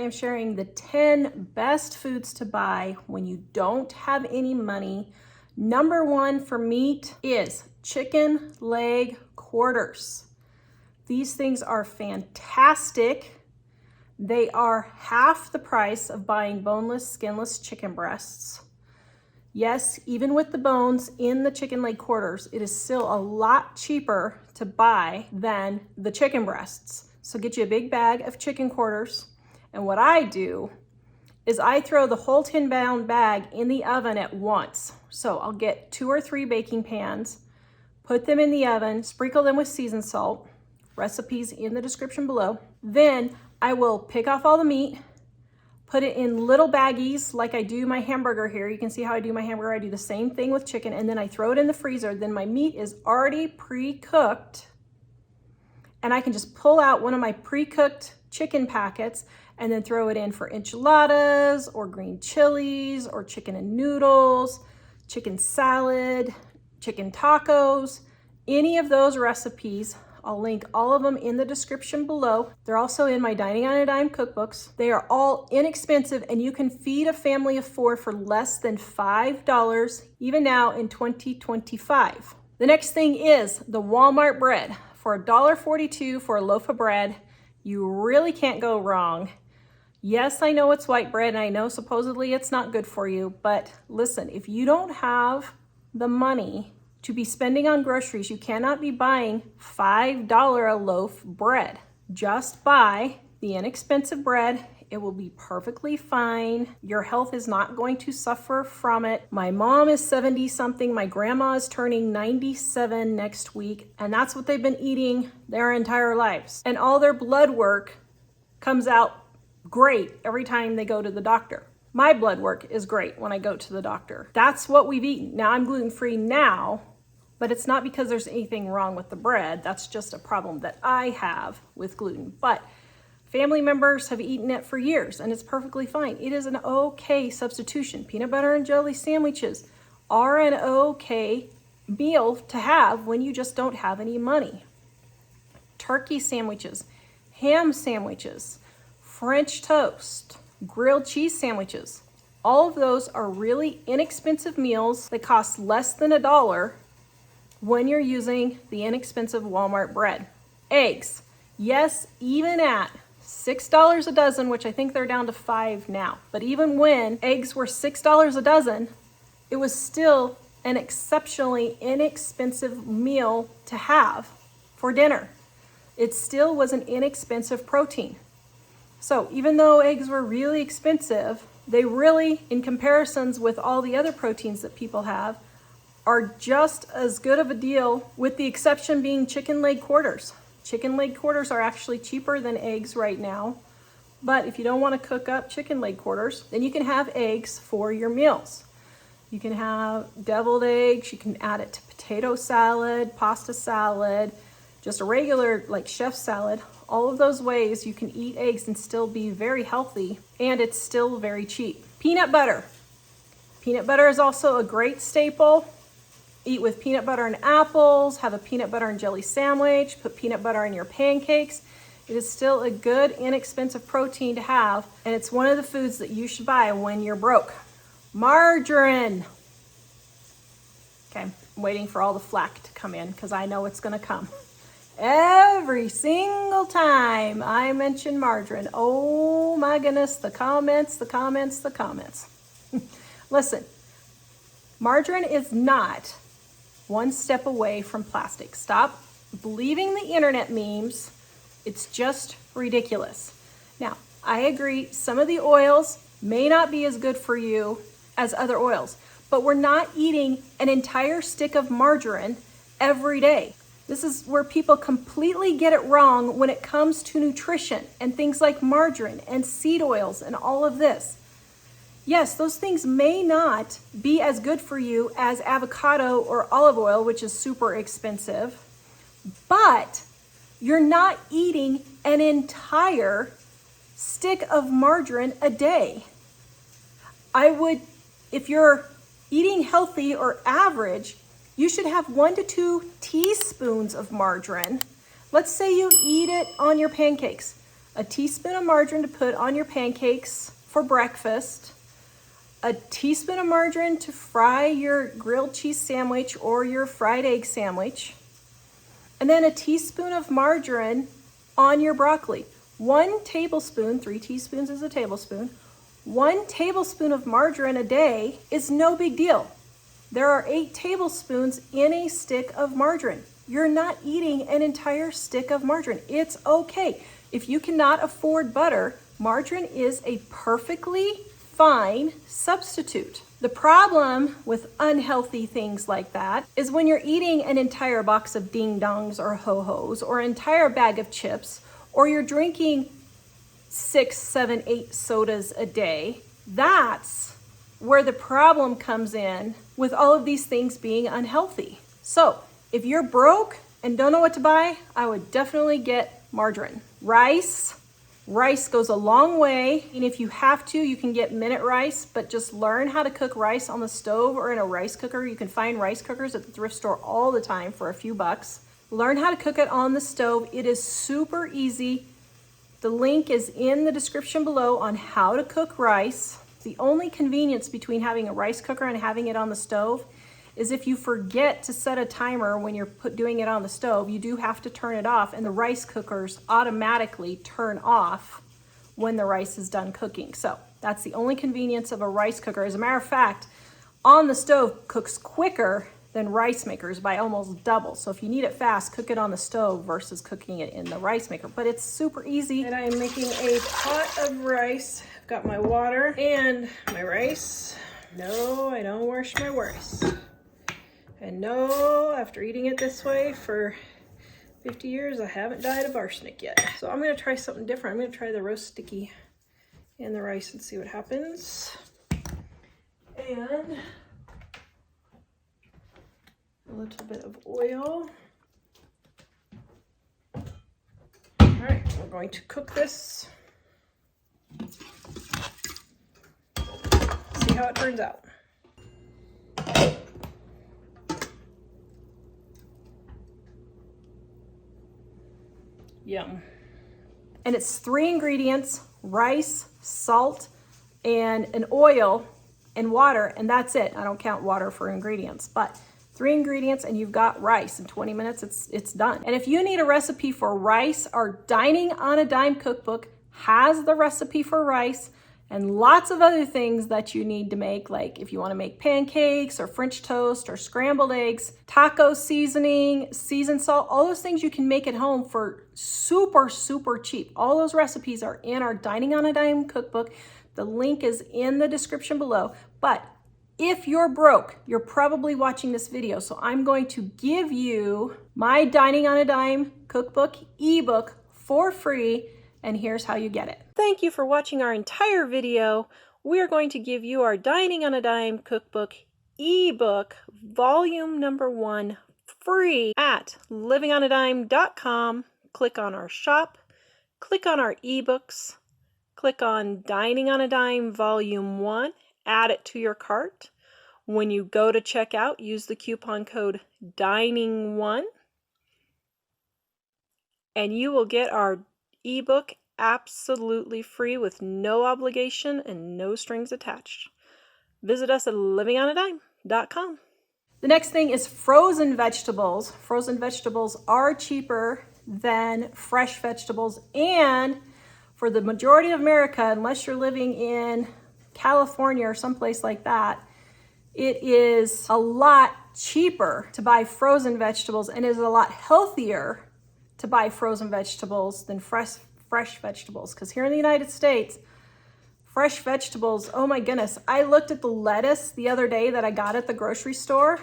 am sharing the 10 best foods to buy when you don't have any money. Number one for meat is chicken leg quarters. These things are fantastic. They are half the price of buying boneless, skinless chicken breasts. Yes, even with the bones in the chicken leg quarters, it is still a lot cheaper to buy than the chicken breasts. So get you a big bag of chicken quarters. And what I do is I throw the whole 10-pound bag in the oven at once. So I'll get 2 or 3 baking pans, put them in the oven, sprinkle them with seasoned salt, recipes in the description below. Then I will pick off all the meat, put it in little baggies like I do my hamburger here. You can see how I do my hamburger. I do the same thing with chicken, and then I throw it in the freezer. Then my meat is already pre-cooked, and I can just pull out one of my pre-cooked chicken packets and then throw it in for enchiladas or green chilies or chicken and noodles, chicken salad, chicken tacos, any of those recipes. I'll link all of them in the description below. They're also in my Dining on a Dime cookbooks. They are all inexpensive, and you can feed a family of 4 for less than $5, even now in 2025. The next thing is the Walmart bread. For $1.42 for a loaf of bread, you really can't go wrong. Yes, I know it's white bread, and I know supposedly it's not good for you, but listen, if you don't have the money to be spending on groceries, you cannot be buying $5 a loaf bread. Just buy the inexpensive bread. It will be perfectly fine. Your health is not going to suffer from it. My mom is 70 something. My grandma is turning 97 next week, and that's what they've been eating their entire lives. And all their blood work comes out great every time they go to the doctor. My blood work is great when I go to the doctor. That's what we've eaten. Now I'm gluten-free now, but it's not because there's anything wrong with the bread. That's just a problem that I have with gluten. But family members have eaten it for years, and it's perfectly fine. It is an okay substitution. Peanut butter and jelly sandwiches are an okay meal to have when you just don't have any money. Turkey sandwiches, ham sandwiches, French toast, grilled cheese sandwiches. All of those are really inexpensive meals that cost less than $1 when you're using the inexpensive Walmart bread. Eggs, yes, even at $6 a dozen, which I think they're down to $5 now, but even when eggs were $6 a dozen, it was still an exceptionally inexpensive meal to have for dinner. It still was an inexpensive protein. So even though eggs were really expensive, they really, in comparisons with all the other proteins that people have, are just as good of a deal, with the exception being chicken leg quarters. Chicken leg quarters are actually cheaper than eggs right now. But if you don't want to cook up chicken leg quarters, then you can have eggs for your meals. You can have deviled eggs, you can add it to potato salad, pasta salad, just a regular like chef salad. All of those ways you can eat eggs and still be very healthy, and it's still very cheap. Peanut butter. Peanut butter is also a great staple. Eat with peanut butter and apples, have a peanut butter and jelly sandwich, put peanut butter in your pancakes. It is still a good, inexpensive protein to have, and it's one of the foods that you should buy when you're broke. Margarine. Okay, I'm waiting for all the flack to come in because I know it's gonna come. Every single time I mention margarine, oh my goodness, the comments. Listen, margarine is not one step away from plastic. Stop believing the internet memes. It's just ridiculous. Now, I agree, some of the oils may not be as good for you as other oils, but we're not eating an entire stick of margarine every day. This is where people completely get it wrong when it comes to nutrition and things like margarine and seed oils and all of this. Yes, those things may not be as good for you as avocado or olive oil, which is super expensive, but you're not eating an entire stick of margarine a day. If you're eating healthy or average, you should have 1 to 2 teaspoons of margarine. Let's say you eat it on your pancakes. a teaspoon of margarine to put on your pancakes for breakfast, a teaspoon of margarine to fry your grilled cheese sandwich or your fried egg sandwich, and then a teaspoon of margarine on your broccoli. 1 tablespoon, 3 teaspoons is a tablespoon, 1 tablespoon of margarine a day is no big deal. There are 8 tablespoons in a stick of margarine. You're not eating an entire stick of margarine. It's okay. If you cannot afford butter, margarine is a perfectly fine substitute. The problem with unhealthy things like that is when you're eating an entire box of ding dongs or ho-hos or an entire bag of chips, or you're drinking 6, 7, 8 sodas a day, that's where the problem comes in with all of these things being unhealthy. So if you're broke and don't know what to buy, I would definitely get margarine. Rice goes a long way. And if you have to, you can get minute rice, but just learn how to cook rice on the stove or in a rice cooker. You can find rice cookers at the thrift store all the time for a few bucks. Learn how to cook it on the stove. It is super easy. The link is in the description below on how to cook rice. The only convenience between having a rice cooker and having it on the stove is if you forget to set a timer when you're doing it on the stove, you do have to turn it off, and the rice cookers automatically turn off when the rice is done cooking. So that's the only convenience of a rice cooker. As a matter of fact, on the stove cooks quicker than rice makers by almost double. So if you need it fast, cook it on the stove versus cooking it in the rice maker. But it's super easy. And I'm making a pot of rice. I've got my water and my rice. No, I don't wash my rice. And no, after eating it this way for 50 years, I haven't died of arsenic yet. So I'm gonna try something different. I'm gonna try the roast sticky in the rice and see what happens. And a little bit of oil. All right, we're going to cook this. See how it turns out. Yum. And it's 3 ingredients: rice, salt, and an oil and water, and that's it. I don't count water for ingredients, but 3 ingredients and you've got rice. In 20 minutes, it's done. And if you need a recipe for rice, our Dining on a Dime cookbook has the recipe for rice and lots of other things that you need to make, like if you want to make pancakes or French toast or scrambled eggs, taco seasoning, seasoned salt, all those things you can make at home for super, super cheap. All those recipes are in our Dining on a Dime cookbook. The link is in the description below. But if you're broke, you're probably watching this video, so I'm going to give you my Dining on a Dime cookbook ebook for free, and here's how you get it. Thank you for watching our entire video. We're going to give you our Dining on a Dime cookbook ebook, volume number 1, free at livingonadime.com. Click on our shop, click on our ebooks, click on Dining on a Dime volume 1, add it to your cart. When you go to checkout, use the coupon code DINING1 and you will get our ebook absolutely free with no obligation and no strings attached. Visit us at livingonadime.com. The next thing is frozen vegetables. Frozen vegetables are cheaper than fresh vegetables, and for the majority of America, unless you're living in California or someplace like that, it is a lot cheaper to buy frozen vegetables, and it is a lot healthier to buy frozen vegetables than fresh vegetables. Because here in the United States, fresh vegetables, oh my goodness. I looked at the lettuce the other day that I got at the grocery store.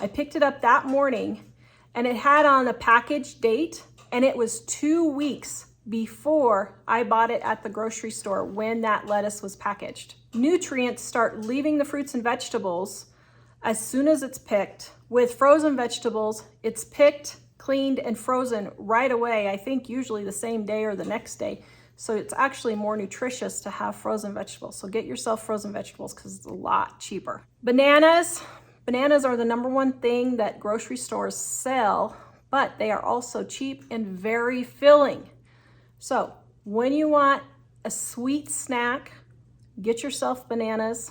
I picked it up that morning and it had on the package date, and it was 2 weeks before I bought it at the grocery store when that lettuce was packaged. Nutrients start leaving the fruits and vegetables as soon as it's picked. With frozen vegetables, it's picked, cleaned, and frozen right away. I think usually the same day or the next day. So it's actually more nutritious to have frozen vegetables. So get yourself frozen vegetables because it's a lot cheaper. Bananas. Bananas are the #1 thing that grocery stores sell, but they are also cheap and very filling. So When you want a sweet snack, get yourself bananas,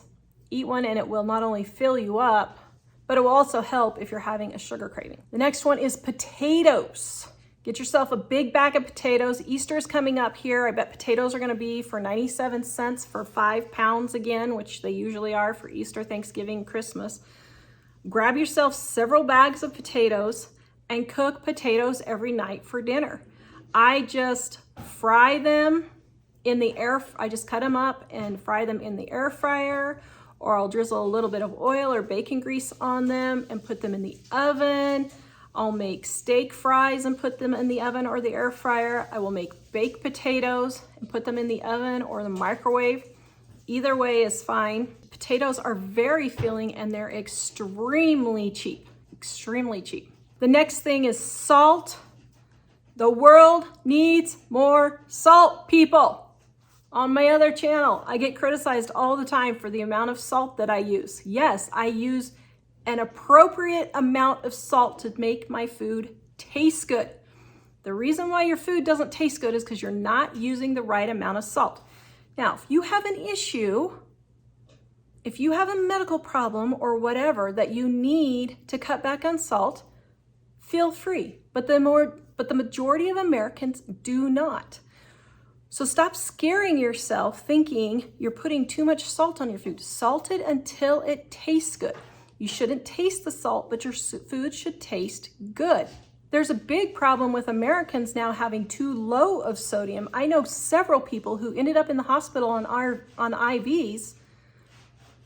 eat one, and it will not only fill you up, but it will also help if you're having a sugar craving. The next one is potatoes. Get yourself a big bag of potatoes. Easter is coming up here. I bet potatoes are gonna be for 97 cents for 5 pounds again, which they usually are for Easter, Thanksgiving, Christmas. Grab yourself several bags of potatoes and cook potatoes every night for dinner. I just fry them in the air. I just cut them up and fry them in the air fryer, or I'll drizzle a little bit of oil or bacon grease on them and put them in the oven. I'll make steak fries and put them in the oven or the air fryer. I will make baked potatoes and put them in the oven or the microwave. Either way is fine. Potatoes are very filling and they're extremely cheap, extremely cheap. The next thing is salt. The world needs more salt, people. On my other channel, I get criticized all the time for the amount of salt that I use. Yes, I use an appropriate amount of salt to make my food taste good. The reason why your food doesn't taste good is because you're not using the right amount of salt. Now, if you have an issue, if you have a medical problem or whatever that you need to cut back on salt, feel free. But the majority of Americans do not. So stop scaring yourself thinking you're putting too much salt on your food. Salt it until it tastes good. You shouldn't taste the salt, but your food should taste good. There's a big problem with Americans now having too low of sodium. I know several people who ended up in the hospital on IVs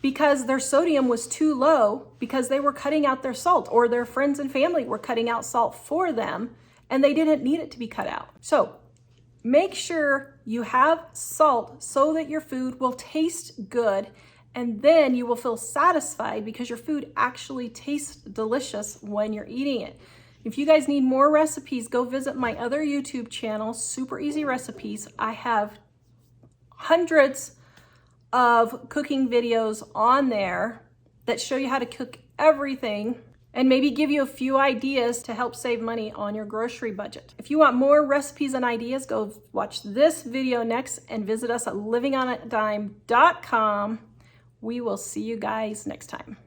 because their sodium was too low because they were cutting out their salt, or their friends and family were cutting out salt for them and they didn't need it to be cut out. So make sure you have salt so that your food will taste good, and then you will feel satisfied because your food actually tastes delicious when you're eating it. If you guys need more recipes, go visit my other YouTube channel, Super Easy Recipes. I have hundreds of cooking videos on there that show you how to cook everything and maybe give you a few ideas to help save money on your grocery budget. If you want more recipes and ideas, go watch this video next and visit us at livingonadime.com. We will see you guys next time.